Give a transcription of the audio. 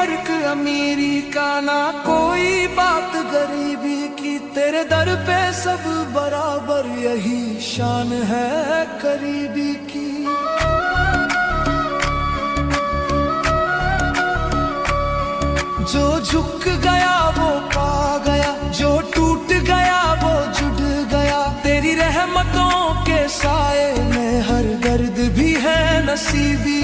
फर्क अमीरी का, ना कोई बात गरीबी की। तेरे दर पे सब बराबर, यही शान है करीबी की। जो झुक गया वो पा गया, जो टूट गया वो जुड़ गया। तेरी रहमतों के साए में हर दर्द भी है नसीबी